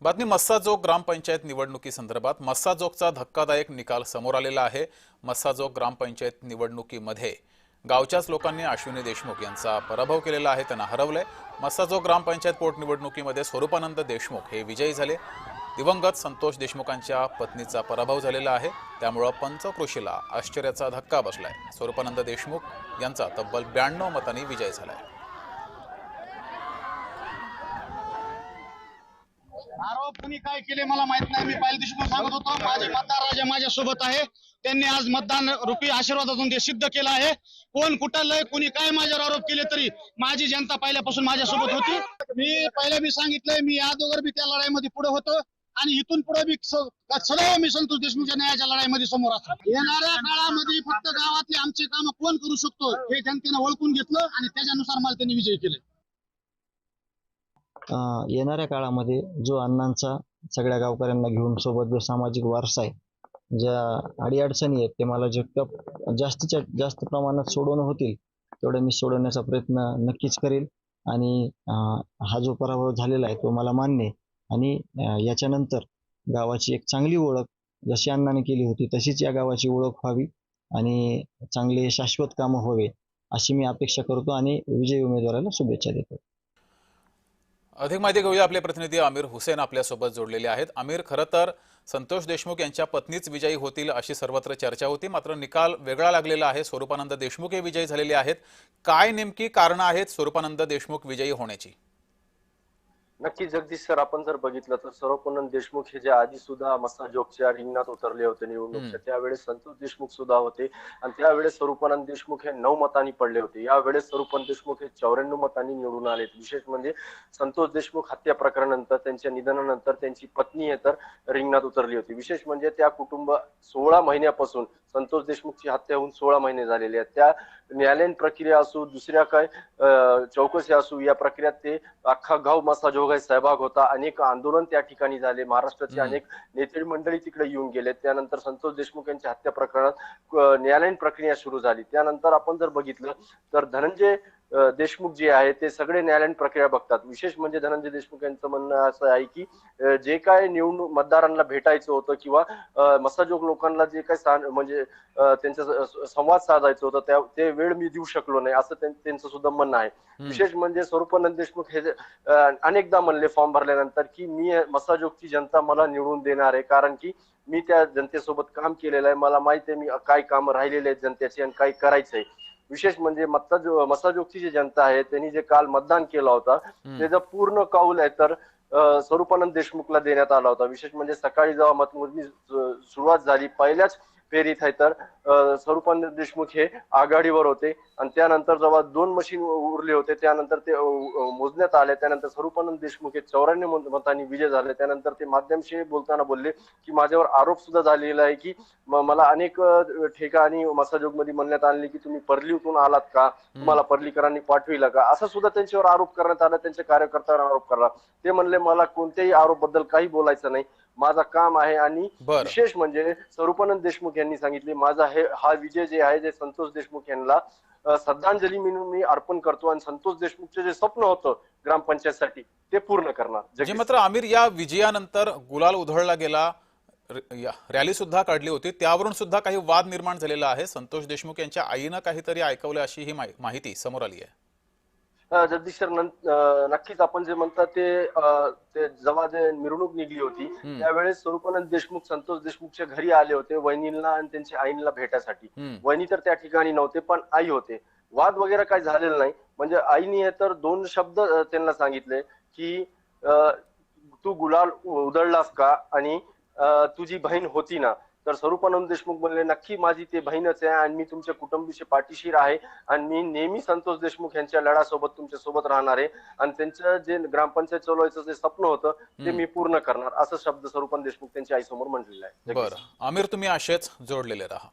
बातमी मस्साजोग ग्रामपंचायत निवडणुकीसंदर्भात मस्साजोगचा धक्कादायक निकाल समोर आलेला आहे। मस्साजोग ग्रामपंचायत निवडणुकीमध्ये गावच्याच लोकांनी अश्विनी देशमुख यांचा पराभव केलेला आहे, त्यांना हरवलंय। मस्साजोग ग्रामपंचायत पोटनिवडणुकीमध्ये स्वरूपानंद देशमुख हे विजयी झाले। दिवंगत संतोष देशमुखांच्या पत्नीचा पराभव झालेला आहे, त्यामुळे पंचक्रोशीला आश्चर्याचा धक्का बसलाय। स्वरूपानंद देशमुख यांचा तब्बल 92 मतांनी विजय झालाय। आरोप कुणी काय केले मला माहित नाही। मी पहिल्या दिवशी सांगत होतो माझे मतदार राजा माझ्या सोबत आहे, त्यांनी आज मतदान रूपी आशीर्वादातून ते सिद्ध केलं आहे। कोण कुठलंय कुणी काय माझ्यावर आरोप केले तरी माझी जनता पहिल्यापासून माझ्या सोबत होती। मी सांगितलंय, मी अगोदर बी त्या लढाईमध्ये पुढे होतो आणि इथून पुढे बी सदैव मी संतोष देशमुखच्या न्यायाच्या लढाईमध्ये समोर असतो। येणाऱ्या काळामध्ये फक्त गावातली आमची कामं कोण करू शकतो हे जनतेने ओळखून घेतलं आणि त्याच्यानुसार मला त्यांनी विजयी केले। येणाऱ्या काळामध्ये जो अण्णांचा सगळ्या गावकऱ्यांना घेऊन सोबत जो सामाजिक वारसा आहे, ज्या अडीअडचणी आहेत ते मला जास्तीत जास्त प्रमाणात सोडवणं होतील तेवढं मी सोडवण्याचा प्रयत्न नक्कीच करेल। आणि हा जो पराभव झालेला आहे तो मला मान्य आहे आणि याच्यानंतर गावाची एक चांगली ओळख जशी अण्णाने केली होती तशीच या गावाची ओळख व्हावी आणि चांगले शाश्वत कामं व्हावे अशी मी अपेक्षा करतो आणि विजयी उमेदवाराला शुभेच्छा देतो। अधिक माहिती घेऊया, आपले प्रतिनिधी आमिर हुसेन आपल्यासोबत जोडलेले आहेत। आमिर, खरं तर संतोष देशमुख यांच्या पत्नीच विजयी होतील अशी सर्वत्र चर्चा होती, मात्र निकाल वेगळा लागलेला आहे। स्वरूपानंद देशमुख हे विजयी झालेले आहेत। काय नेमकी कारण आहेत स्वरूपानंद देशमुख विजयी होण्याची? नक्की जगदीश सर, आपण जर बघितलं तर स्वरूपानंद देशमुख हे जे आधी सुद्धा मस्साजोगच्या रिंगणात उतरले होते निवडणुकीच्या, त्यावेळेस संतोष देशमुख सुद्धा होते आणि त्यावेळेस स्वरूपानंद देशमुख हे 9 मतांनी पडले होते। यावेळेस स्वरूपानंद देशमुख हे 94 मतांनी निवडून आले। विशेष म्हणजे संतोष देशमुख हत्या प्रकरणानंतर त्यांच्या निधनानंतर त्यांची पत्नी हे तर रिंगणात उतरली होती। विशेष म्हणजे त्या कुटुंब 16 महिन्यापासून संतोष देशमुखची हत्या होऊन 16 महिने झालेले आहेत। त्या न्यायालयीन प्रक्रिया असू दुसऱ्या काय चौकशी असू, या प्रक्रियेत ते अख्खा गाव मस्साजोग सहभाग होता। अनेक आंदोलन त्या ठिकाणी झाले, महाराष्ट्राचे अनेक नेते मंडळी तिकडे येऊन गेले। त्यानंतर संतोष देशमुख यांच्या हत्या प्रकरणात न्यायालयीन प्रक्रिया सुरू झाली। त्यानंतर आपण जर बघितलं तर धनंजय देशमुख जे आहे ते सगळे न्यायालयीन प्रक्रिया बघतात। विशेष म्हणजे धनंजय देशमुख यांचं म्हणणं असं आहे की जे काय निवडणूक मतदारांना भेटायचं होतं किंवा मस्साजोग लोकांना जे काय म्हणजे त्यांचा संवाद साधायचं होतं ते वेळ मी देऊ शकलो नाही असं त्यांचं सुद्धा म्हणणं आहे। विशेष म्हणजे स्वरूपानंद देशमुख हे अनेकदा म्हणले फॉर्म भरल्यानंतर की मी मस्साजोगची जनता मला निवडून देणार आहे, कारण की मी त्या जनतेसोबत काम केलेलं आहे, मला माहिती आहे मी काय काम राहिलेले आहेत जनतेची आणि काय करायचंय। विशेष म्हणजे मस्साजोगची जी जनता आहे त्यांनी जे काल मतदान केलं होतं त्याचा पूर्ण कौल आहे तर स्वरूपानंद देशमुखला देण्यात आला होता। विशेष म्हणजे सकाळी जेव्हा मतमोजणी सुरुवात झाली पहिल्याच फेरीत आहे तर स्वरूपानंद देशमुख हे आघाडीवर होते आणि त्यानंतर जेव्हा 2 मशीन उरले होते त्यानंतर ते मोजण्यात आले, त्यानंतर स्वरूपानंद देशमुख हे 94 मतांनी विजय झाले। त्यानंतर ते माध्यमांशी बोलताना बोलले की माझ्यावर आरोप सुद्धा झालेला आहे की मला अनेक ठिकाणी मस्साजोग मध्ये म्हणण्यात आले की तुम्ही परलीतून आलात का, तुम्हाला परलीकरांनी पाठविलं का, असं सुद्धा त्यांच्यावर आरोप करण्यात आला, त्यांच्या कार्यकर्त्यांवर आरोप करला। ते म्हणले मला कोणत्याही आरोप बद्दल काही बोलायचं नाही, माझं काम आहे। आणि विशेष म्हणजे स्वरूपानंद देशमुख यांनी सांगितले माझा हा विजय जे आहे जे संतोष देशमुख यांना श्रद्धांजली म्हणून मी अर्पण करतो आणि संतोष देशमुखचे जे स्वप्न होतं ग्रामपंचायतसाठी ते पूर्ण करणार। मात्र आमिर, या विजयानंतर गुलाल उधळला गेला, रॅली सुद्धा काढली होती, त्यावरून सुद्धा काही वाद निर्माण झालेला आहे। संतोष देशमुख यांच्या आईनं काहीतरी ऐकवलं अशी ही माहिती समोर आली आहे। जगदीश सर, नक्कीच आपण जे म्हणतात ते जेव्हा जे मिरवणूक निघली होती त्यावेळेस स्वरूपानंद देशमुख संतोष देशमुखच्या घरी आले होते वहिनीला आणि त्यांच्या आईला भेटायसाठी। वहिनी तर त्या ठिकाणी नव्हते पण आई होते। वाद वगैरे काही झालेला नाही, म्हणजे आईने तर 2 शब्द त्यांना सांगितले की तू गुलाल उधळलास का आणि तुझी बहीण होती ना, तर स्वरूपानंद देशमुख म्हणले नक्की माझी ते बहीणच आहे आणि मी तुमच्या कुटुंबाशी पाठीशीर आहे आणि मी नेहमी संतोष देशमुख यांच्या लढ्यासोबत तुमच्या सोबत राहणार आहे आणि त्यांचं जे ग्रामपंचायत चालवायचं जे स्वप्न होतं ते मी पूर्ण करणार, असं शब्द स्वरूपानंद देशमुख त्यांच्या आईसमोर म्हटलेला आहे। बरं आमिर, तुम्ही असेच जोडलेले राहा।